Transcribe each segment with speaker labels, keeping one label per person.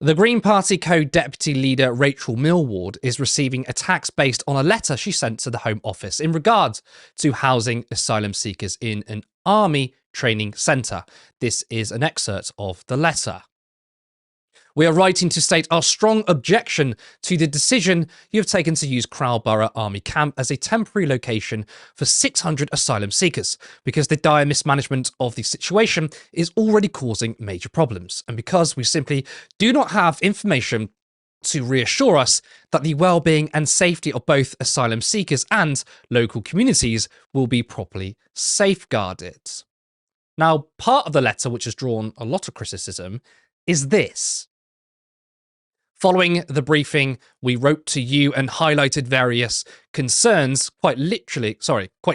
Speaker 1: The Green Party co-deputy leader Rachel Millward is receiving attacks based on a letter she sent to the Home Office in regard to housing asylum seekers in an army training centre. This is an excerpt of the letter. We are writing to state our strong objection to the decision you have taken to use Crowborough Army Camp as a temporary location for 600 asylum seekers, because the dire mismanagement of the situation is already causing major problems, and because we simply do not have information to reassure us that the well-being and safety of both asylum seekers and local communities will be properly safeguarded. Now, part of the letter, which has drawn a lot of criticism, is this. Following the briefing, we wrote to you and highlighted various concerns, quite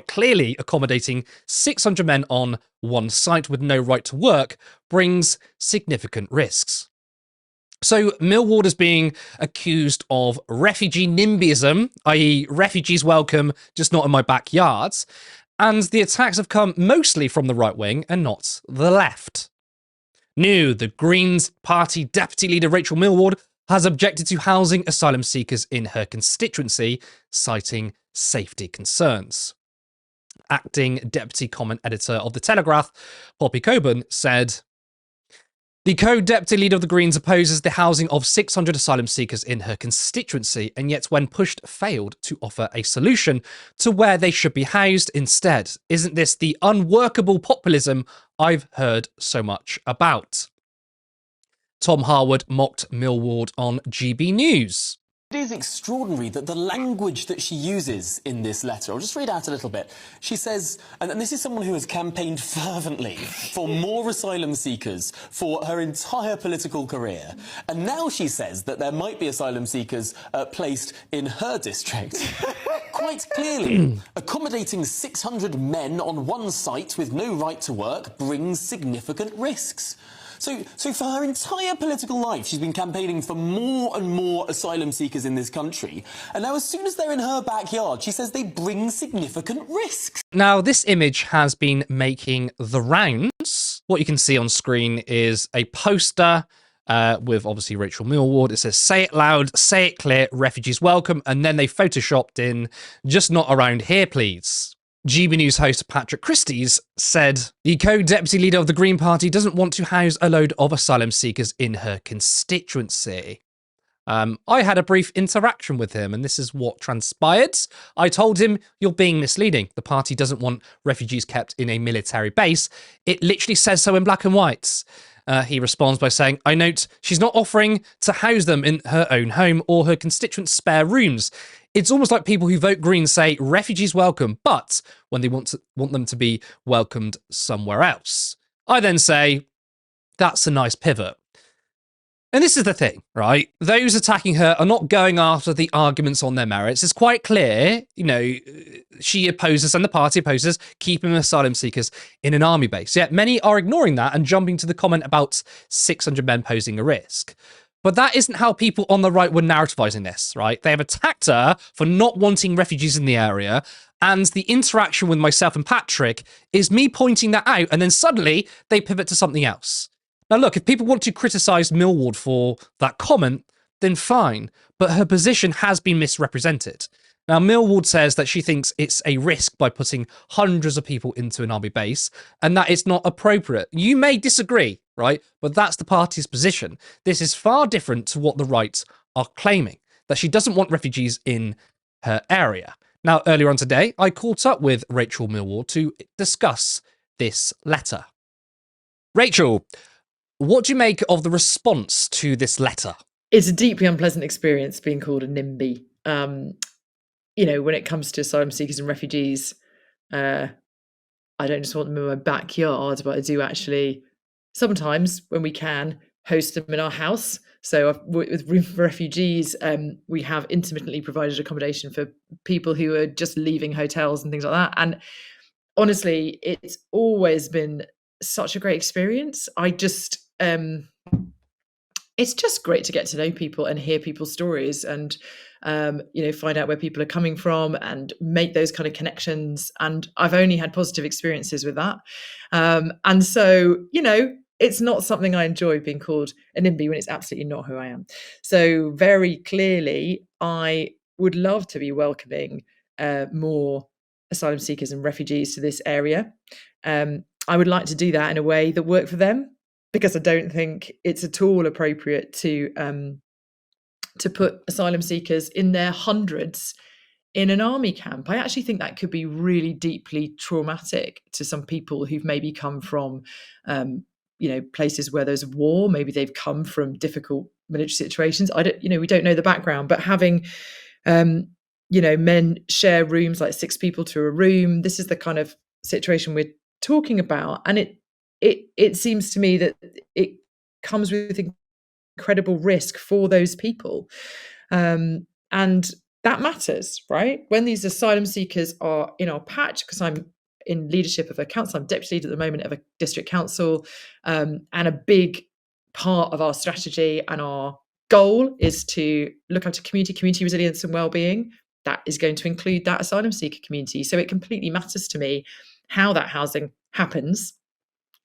Speaker 1: clearly accommodating 600 men on one site with no right to work brings significant risks. So Millward is being accused of refugee NIMBYism, i.e. refugees welcome, just not in my backyard. And the attacks have come mostly from the right wing and not the left. New, the Greens Party deputy leader Rachel Millward has objected to housing asylum seekers in her constituency, citing safety concerns. Acting deputy comment editor of The Telegraph, Poppy Coburn, said, the co-deputy leader of the Greens opposes the housing of 600 asylum seekers in her constituency, and yet when pushed failed to offer a solution to where they should be housed instead. Isn't this the unworkable populism I've heard so much about? Tom Harwood mocked Millward on GB News.
Speaker 2: It is extraordinary that the language that she uses in this letter, I'll just read out a little bit. She says, and this is someone who has campaigned fervently for more asylum seekers for her entire political career. And now she says that there might be asylum seekers placed in her district. Quite clearly, accommodating 600 men on one site with no right to work brings significant risks. So for her entire political life, she's been campaigning for more and more asylum seekers in this country. And now as soon as they're in her backyard, she says they bring significant risks.
Speaker 1: Now, this image has been making the rounds. What you can see on screen is a poster with obviously Rachel Millward. It says, say it loud, say it clear, refugees welcome. And then they photoshopped in, just not around here, please. GB News host Patrick Christie's said, the co-deputy leader of the Green Party doesn't want to house a load of asylum seekers in her constituency. I had a brief interaction with him, and this is what transpired. I told him, you're being misleading. The party doesn't want refugees kept in a military base. It literally says so in black and white. He responds by saying, I note she's not offering to house them in her own home or her constituents' spare rooms. It's almost like people who vote Green say refugees welcome, but when they want them to be welcomed somewhere else. I then say, that's a nice pivot. And this is the thing, right? Those attacking her are not going after the arguments on their merits. It's quite clear, she opposes and the party opposes keeping asylum seekers in an army base. Yet many are ignoring that and jumping to the comment about 600 men posing a risk. But that isn't how people on the right were narrativizing this, right? They have attacked her for not wanting refugees in the area. And the interaction with myself and Patrick is me pointing that out. And then suddenly they pivot to something else. Now, look, if people want to criticize Millward for that comment, then fine. But her position has been misrepresented. Now, Millward says that she thinks it's a risk by putting hundreds of people into an army base and that it's not appropriate. You may disagree, right? But that's the party's position. This is far different to what the right are claiming, that she doesn't want refugees in her area. Now, earlier on today, I caught up with Rachel Millward to discuss this letter. Rachel, what do you make of the response to this letter?
Speaker 3: It's a deeply unpleasant experience being called a NIMBY. When it comes to asylum seekers and refugees, I don't just want them in my backyard, but I do actually, sometimes when we can, host them in our house. So with refugees, we have intermittently provided accommodation for people who are just leaving hotels and things like that. And honestly, it's always been such a great experience. It's just great to get to know people and hear people's stories and, find out where people are coming from and make those kind of connections. And I've only had positive experiences with that. And so, it's not something I enjoy, being called a NIMBY when it's absolutely not who I am. So very clearly, I would love to be welcoming more asylum seekers and refugees to this area. I would like to do that in a way that worked for them, because I don't think it's at all appropriate to put asylum seekers in their hundreds in an army camp. I actually think that could be really deeply traumatic to some people who've maybe come from, places where there's war. Maybe they've come from difficult military situations. We don't know the background, but having, men share rooms, like 6 people to a room. This is the kind of situation we're talking about, and it seems to me that it comes with incredible risk for those people, and that matters, right? When these asylum seekers are in our patch, because I'm in leadership of a council, I'm deputy leader at the moment of a district council, and a big part of our strategy and our goal is to look after community resilience and well-being. That is going to include that asylum seeker community. So it completely matters to me how that housing happens,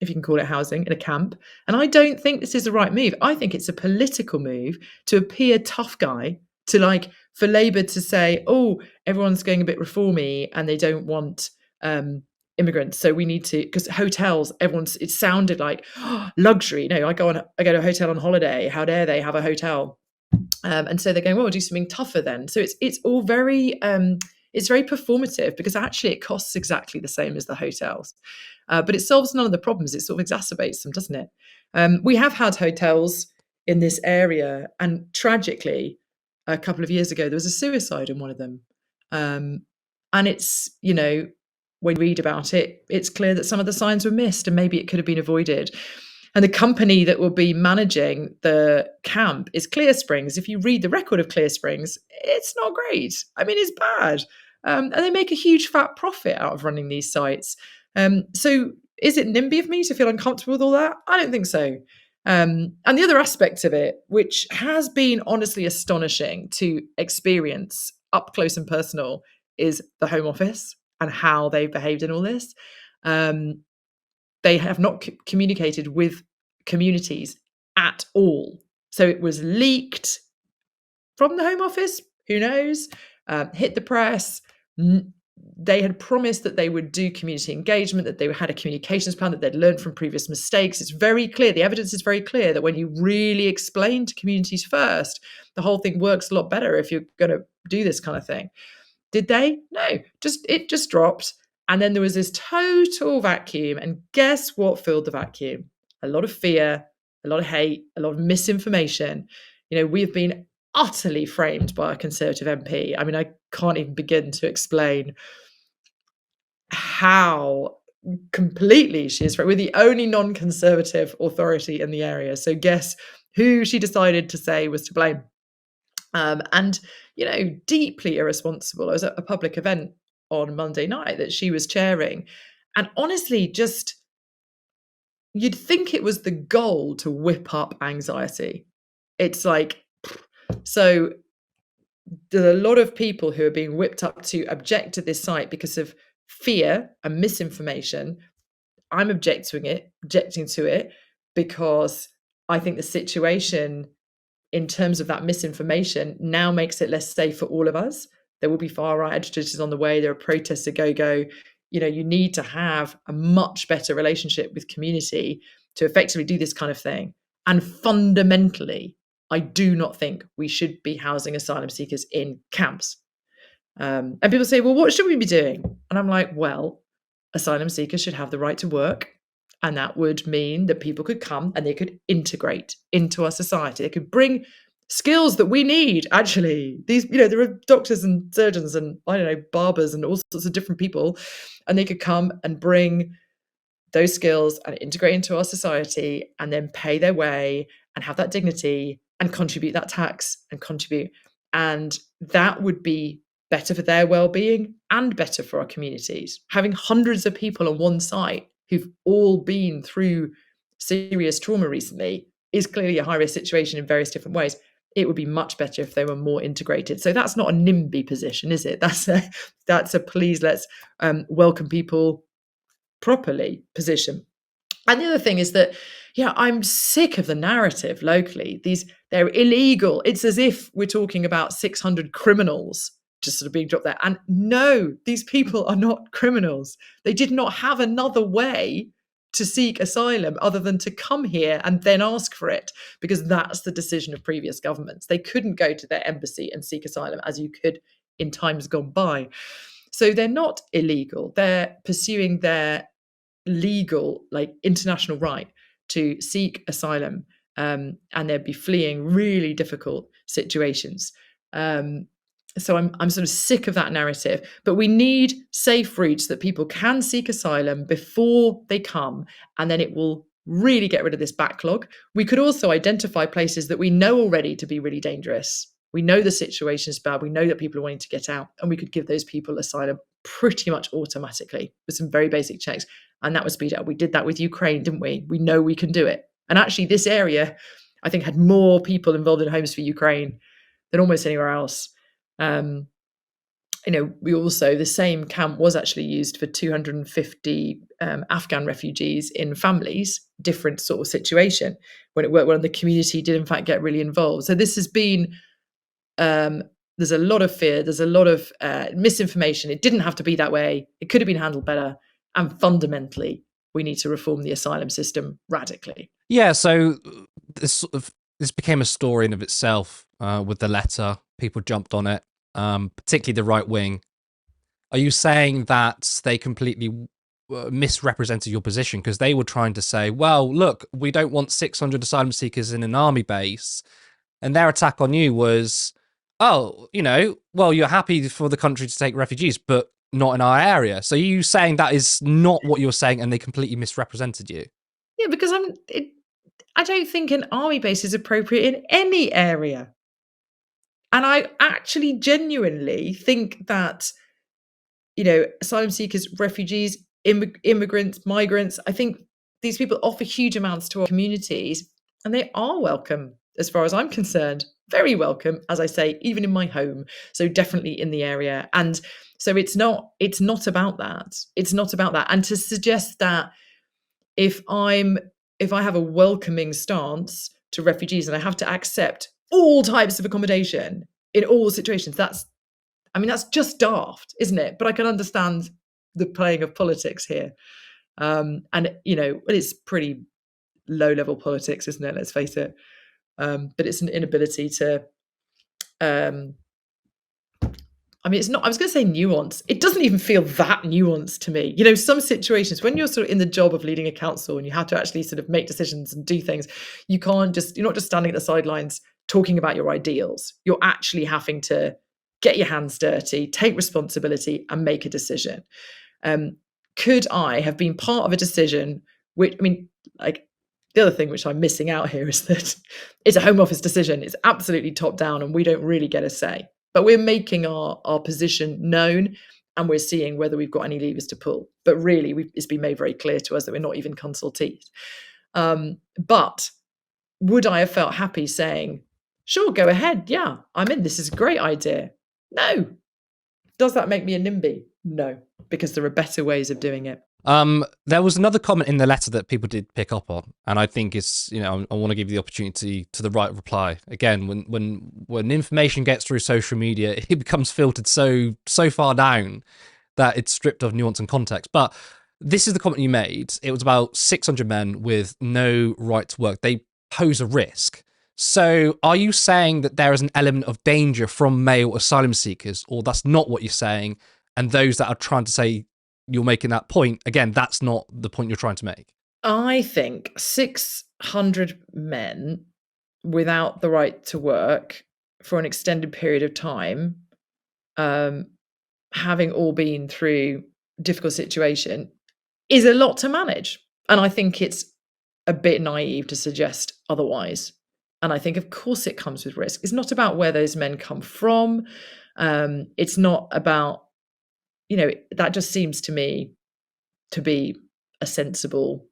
Speaker 3: if you can call it housing, in a camp. And I don't think this is the right move. I think it's a political move to appear tough guy, for Labour to say, oh, everyone's going a bit reformy and they don't want immigrants, so we need to, because hotels, it sounded like luxury. No, I go to a hotel on holiday. How dare they have a hotel? And so they're going, well, we'll do something tougher then. So it's all very it's very performative, because actually it costs exactly the same as the hotels, but it solves none of the problems. It sort of exacerbates them, doesn't it? We have had hotels in this area, and tragically, a couple of years ago, there was a suicide in one of them. And it's, when you read about it, it's clear that some of the signs were missed and maybe it could have been avoided. And the company that will be managing the camp is Clear Springs. If you read the record of Clear Springs, it's not great. I mean, it's bad. And they make a huge fat profit out of running these sites. So is it NIMBY of me to feel uncomfortable with all that? I don't think so. And the other aspect of it, which has been honestly astonishing to experience up close and personal, is the Home Office and how they've behaved in all this. They have not communicated with communities at all. So it was leaked from the Home Office, who knows, hit the press. They had promised that they would do community engagement, that they had a communications plan, that they'd learned from previous mistakes. It's very clear, the evidence is very clear, that when you really explain to communities first, the whole thing works a lot better if you're going to do this kind of thing. Did they? No, it just dropped. And then there was this total vacuum. And guess what filled the vacuum? A lot of fear, a lot of hate, a lot of misinformation. We've been utterly framed by a Conservative MP. I mean, I can't even begin to explain how completely she is framed. We're the only non-Conservative authority in the area. So guess who she decided to say was to blame? And deeply irresponsible. I was at a public event on Monday night that she was chairing, and honestly, just, you'd think it was the goal to whip up anxiety. It's like, so there are a lot of people who are being whipped up to object to this site because of fear and misinformation. I'm objecting to it because I think the situation, in terms of that misinformation, now makes it less safe for all of us. There will be far-right agitators on the way. There are protests a go-go. You need to have a much better relationship with community to effectively do this kind of thing. And fundamentally, I do not think we should be housing asylum seekers in camps. And people say, well, what should we be doing? And I'm like, well, asylum seekers should have the right to work. And that would mean that people could come and they could integrate into our society. They could bring skills that we need, actually. These, there are doctors and surgeons and, barbers and all sorts of different people. And they could come and bring those skills and integrate into our society and then pay their way and have that dignity and contribute that tax and contribute. And that would be better for their well-being and better for our communities. Having hundreds of people on one site who've all been through serious trauma recently is clearly a high-risk situation in various different ways. It would be much better if they were more integrated. So that's not a NIMBY position, is it? That's a please, let's welcome people properly position. And the other thing is that, Yeah, I'm sick of the narrative locally. They're illegal. It's as if we're talking about 600 criminals just sort of being dropped there. And no, these people are not criminals. They did not have another way to seek asylum other than to come here and then ask for it, because that's the decision of previous governments. They couldn't go to their embassy and seek asylum as you could in times gone by. So they're not illegal. They're pursuing their legal, like international right to seek asylum, and they'd be fleeing really difficult situations. So I'm sort of sick of that narrative. But we need safe routes that people can seek asylum before they come, and then it will really get rid of this backlog. We could also identify places that we know already to be really dangerous. We know the situation is bad. We know that people are wanting to get out, and we could give those people asylum pretty much automatically with some very basic checks. And that would speed it up. We did that with Ukraine, didn't we? We know we can do it. And actually, this area, I think, had more people involved in homes for Ukraine than almost anywhere else. We also, the same camp was actually used for 250 Afghan refugees in families, different sort of situation, when it worked well, and the community did in fact get really involved. So this has been, there's a lot of fear, there's a lot of misinformation. It didn't have to be that way. It could have been handled better. And fundamentally, we need to reform the asylum system radically.
Speaker 1: Yeah, so this became a story in of itself with the letter. People jumped on it, particularly the right wing. Are you saying that they completely misrepresented your position? Because they were trying to say, well, look, we don't want 600 asylum seekers in an army base. And their attack on you was, oh, well, you're happy for the country to take refugees, but not in our area. So you saying that is not what you're saying, and they completely misrepresented you?
Speaker 3: Yeah, because I don't think an army base is appropriate in any area. And I actually genuinely think that, asylum seekers, refugees, immigrants, migrants, I think these people offer huge amounts to our communities, and they are welcome, as far as I'm concerned. Very welcome, as I say, even in my home. So definitely in the area. And so it's not about that. It's not about that. And to suggest that if I have a welcoming stance to refugees and I have to accept all types of accommodation in all situations, that's just daft, isn't it? But I can understand the playing of politics here. And it's pretty low level politics, isn't it? Let's face it. But it's an inability to, it's not, I was going to say nuance. It doesn't even feel that nuanced to me. Some situations when you're sort of in the job of leading a council and you have to actually sort of make decisions and do things, you're not just standing at the sidelines talking about your ideals. You're actually having to get your hands dirty, take responsibility, and make a decision. Could I have been part of a decision the other thing which I'm missing out here is that it's a Home Office decision. It's absolutely top down and we don't really get a say. But we're making our position known and we're seeing whether we've got any levers to pull. But really, it's been made very clear to us that we're not even consultees. But would I have felt happy saying, sure, go ahead. Yeah, I'm in. This is a great idea. No. Does that make me a NIMBY? No, because there are better ways of doing it.
Speaker 1: There was another comment in the letter that people did pick up on, and I think it's, I want to give you the opportunity to the right reply. Again, when information gets through social media, it becomes filtered so far down that it's stripped of nuance and context. But this is the comment you made. It was about 600 men with no right to work. They pose a risk. So are you saying that there is an element of danger from male asylum seekers, or that's not what you're saying? And those that are trying to say you're making that point, again, that's not the point you're trying to make?
Speaker 3: I think 600 men without the right to work for an extended period of time, having all been through a difficult situation, is a lot to manage. And I think it's a bit naive to suggest otherwise. And I think, of course, it comes with risk. It's not about where those men come from. It's not about, that just seems to me to be a sensible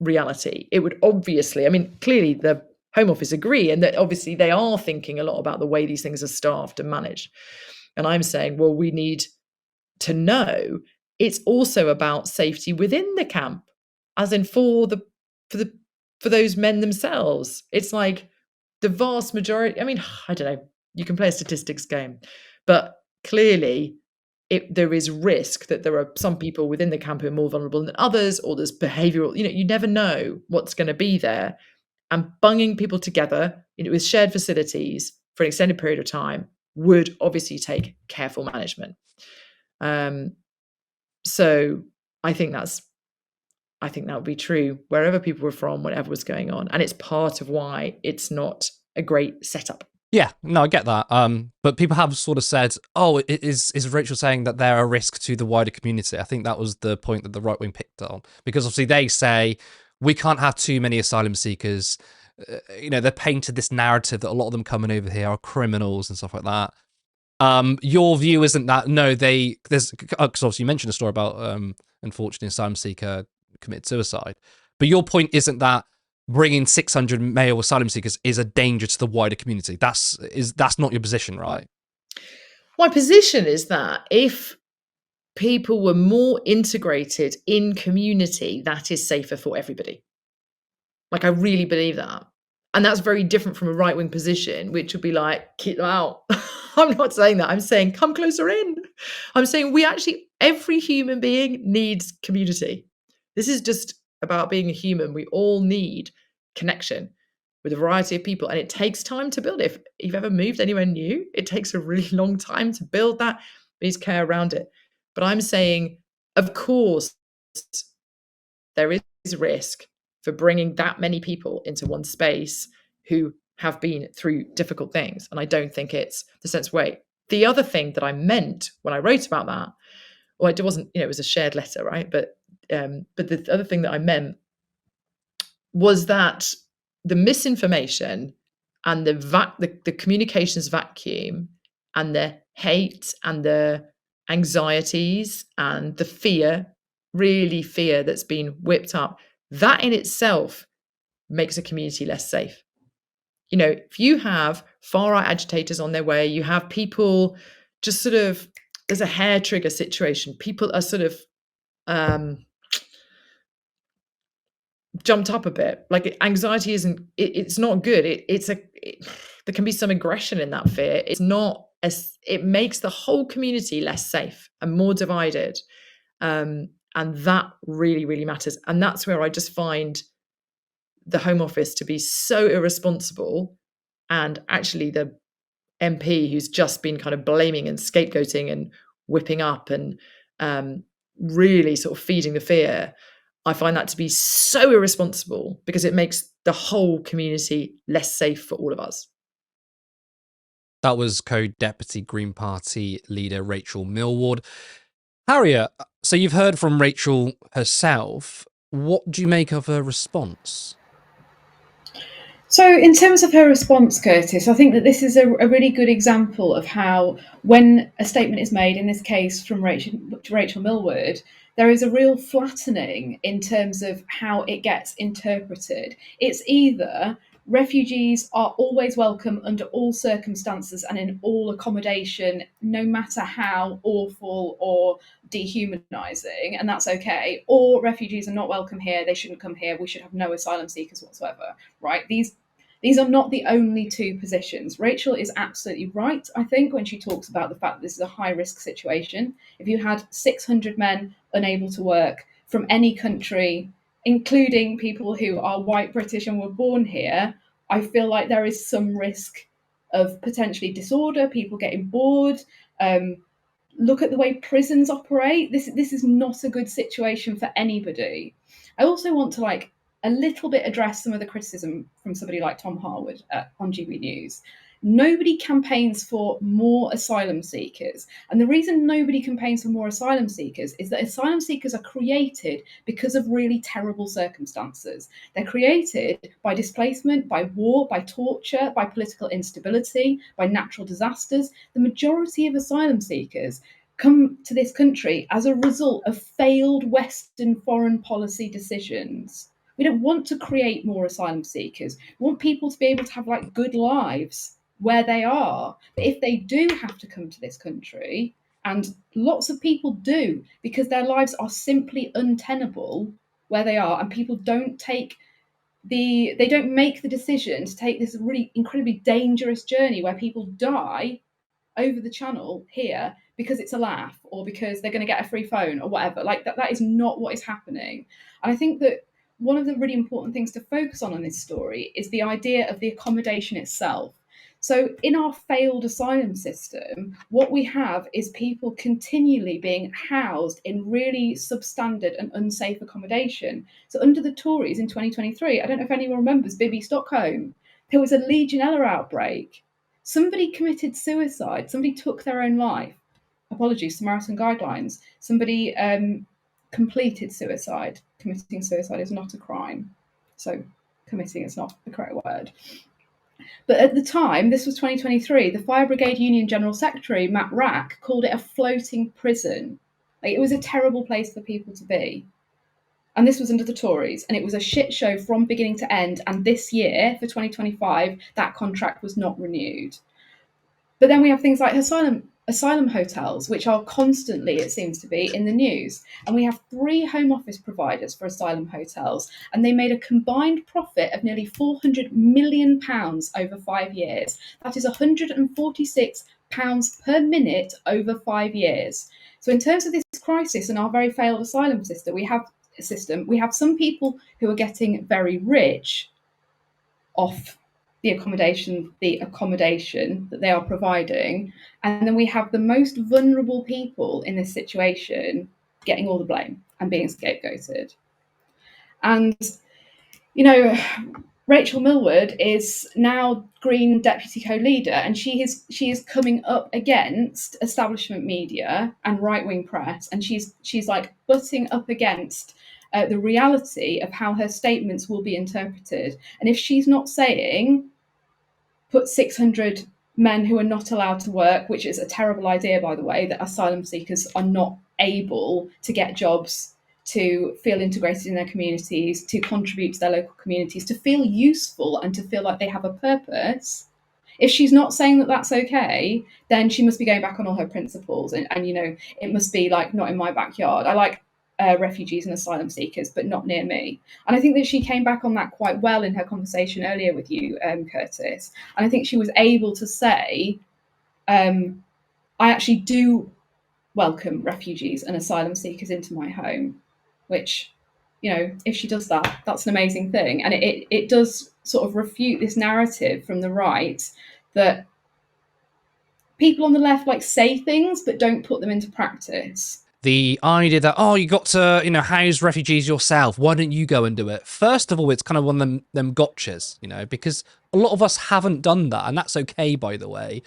Speaker 3: reality. It would obviously, clearly the Home Office agree, and that obviously they are thinking a lot about the way these things are staffed and managed. And I'm saying, well, we need to know it's also about safety within the camp, as in for the for those men themselves. It's like the vast majority, I mean, I don't know, you can play a statistics game, but clearly there is risk that there are some people within the camp who are more vulnerable than others, or there's behavioral, you never know what's going to be there. And bunging people together with shared facilities for an extended period of time would obviously take careful management. So I think that would be true wherever people were from, whatever was going on. And it's part of why it's not a great setup.
Speaker 1: Yeah, no, I get that. But people have sort of said, "Oh, is Rachel saying that they're a risk to the wider community?" I think that was the point that the right wing picked on, because obviously they say we can't have too many asylum seekers. They painted this narrative that a lot of them coming over here are criminals and stuff like that. Your view isn't that? No, because obviously you mentioned a story about unfortunately asylum seeker committed suicide, but your point isn't that bringing 600 male asylum seekers is a danger to the wider community. That's not your position, right?
Speaker 3: My position is that if people were more integrated in community, that is safer for everybody. Like, I really believe that. And that's very different from a right-wing position, which would be like, keep them out. I'm not saying that. I'm saying, come closer in. I'm saying every human being needs community. This is just about being a human. We all need connection with a variety of people. And it takes time to build it. If you've ever moved anywhere new, it takes a really long time to build that. Please care around it. But I'm saying, of course, there is risk for bringing that many people into one space who have been through difficult things. And I don't think it's the sense way. The other thing that I meant when I wrote about that, well, it wasn't, it was a shared letter, right? But the other thing that I meant was that the misinformation and the communications vacuum and the hate and the anxieties and the fear that's been whipped up, that in itself makes a community less safe. If you have far-right agitators on their way, you have people just sort of, there's a hair trigger situation. People are sort of jumped up a bit. Like, anxiety it's not good. There can be some aggression in that fear. It makes the whole community less safe and more divided. And that really, really matters. And that's where I just find the Home Office to be so irresponsible, and actually the MP who's just been kind of blaming and scapegoating and whipping up and really sort of feeding the fear. I find that to be so irresponsible, because it makes the whole community less safe for all of us.
Speaker 1: That was co-deputy Green Party leader Rachel Millward. Harriet, so you've heard from Rachel herself. What do you make of her response?
Speaker 4: So in terms of her response, Curtis, I think that this is a really good example of how, when a statement is made, in this case from Rachel Millward, there is a real flattening in terms of how it gets interpreted. It's either refugees are always welcome under all circumstances and in all accommodation, no matter how awful or dehumanizing, and that's okay, or refugees are not welcome here, they shouldn't come here, we should have no asylum seekers whatsoever, right? These are not the only two positions. Rachel is absolutely right, I think, when she talks about the fact that this is a high-risk situation. If you had 600 men unable to work from any country, including people who are white British and were born here, I feel like there is some risk of potentially disorder, people getting bored. Look at the way prisons operate. This is not a good situation for anybody. I also want to a little bit address some of the criticism from somebody like Tom Harwood on GB News. Nobody campaigns for more asylum seekers. And the reason nobody campaigns for more asylum seekers is that asylum seekers are created because of really terrible circumstances. They're created by displacement, by war, by torture, by political instability, by natural disasters. The majority of asylum seekers come to this country as a result of failed Western foreign policy decisions. We don't want to create more asylum seekers. We want people to be able to have good lives where they are. But if they do have to come to this country, and lots of people do, because their lives are simply untenable where they are, and people don't take they don't make the decision to take this really incredibly dangerous journey where people die over the channel here because it's a laugh or because they're going to get a free phone or whatever. Like that is not what is happening. And I think that one of the really important things to focus on in this story is the idea of the accommodation itself. So in our failed asylum system, what we have is people continually being housed in really substandard and unsafe accommodation. So under the Tories in 2023, I don't know if anyone remembers Bibby Stockholm, there was a Legionella outbreak. Somebody committed suicide. Somebody took their own life. Apologies, Samaritan guidelines. Somebody completed suicide. Committing suicide is not a crime. So committing is not the correct word. But at the time, this was 2023, the Fire Brigade Union General Secretary, Matt Rack, called it a floating prison. Like, it was a terrible place for people to be. And this was under the Tories, and it was a shit show from beginning to end. And this year, for 2025, that contract was not renewed. But then we have things like asylum hotels, which are constantly, it seems to be, in the news. And we have 3 home office providers for asylum hotels, and they made a combined profit of nearly £400 million over 5 years. That is £146 per minute over 5 years. So in terms of this crisis and our very failed asylum system, we have some people who are getting very rich off the accommodation that they are providing, and then we have the most vulnerable people in this situation getting all the blame and being scapegoated. And Rachel Millward is now Green deputy co-leader, and she is coming up against establishment media and right-wing press, and she's like butting up against the reality of how her statements will be interpreted. And if she's not saying put 600 men who are not allowed to work, which is a terrible idea, by the way, that asylum seekers are not able to get jobs, to feel integrated in their communities, to contribute to their local communities, to feel useful and to feel like they have a purpose. If she's not saying that that's okay, then she must be going back on all her principles. And it must be like, not in my backyard. I like refugees and asylum seekers, but not near me. And I think that she came back on that quite well in her conversation earlier with you, Curtis. And I think she was able to say, I actually do welcome refugees and asylum seekers into my home, which, if she does that, that's an amazing thing. And it does sort of refute this narrative from the right that people on the left say things but don't put them into practice.
Speaker 1: The idea that, you got to, house refugees yourself. Why don't you go and do it? First of all, it's kind of one of them gotchas, because a lot of us haven't done that. And that's okay, by the way.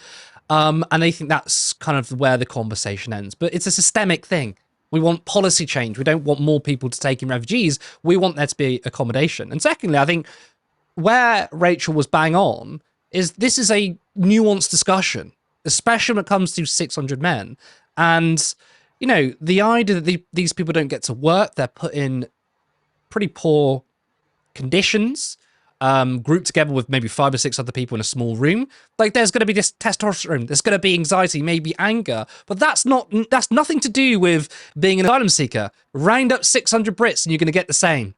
Speaker 1: And I think that's kind of where the conversation ends. But it's a systemic thing. We want policy change. We don't want more people to take in refugees. We want there to be accommodation. And secondly, I think where Rachel was bang on is this is a nuanced discussion, especially when it comes to 600 men. And the idea that these people don't get to work, they're put in pretty poor conditions, grouped together with maybe 5 or 6 other people in a small room. There's going to be this testosterone, there's going to be anxiety, maybe anger, but that's nothing to do with being an asylum seeker. Round up 600 Brits and you're going to get the same.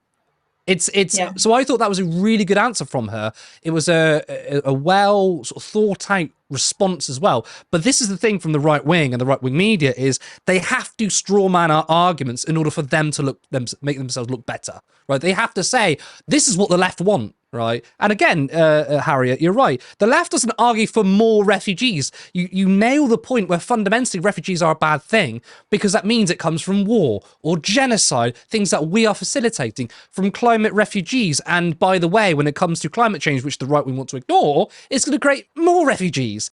Speaker 1: Yeah. So I thought that was a really good answer from her. It was a well sort of thought out response as well. But this is the thing from the right wing and the right wing media is they have to strawman our arguments in order for them to make themselves look better, right? They have to say this is what the left want. Right. And again, Harriet, you're right. The left doesn't argue for more refugees. You nail the point where fundamentally refugees are a bad thing because that means it comes from war or genocide, things that we are facilitating, from climate refugees. And by the way, when it comes to climate change, which the right wing want to ignore, it's going to create more refugees.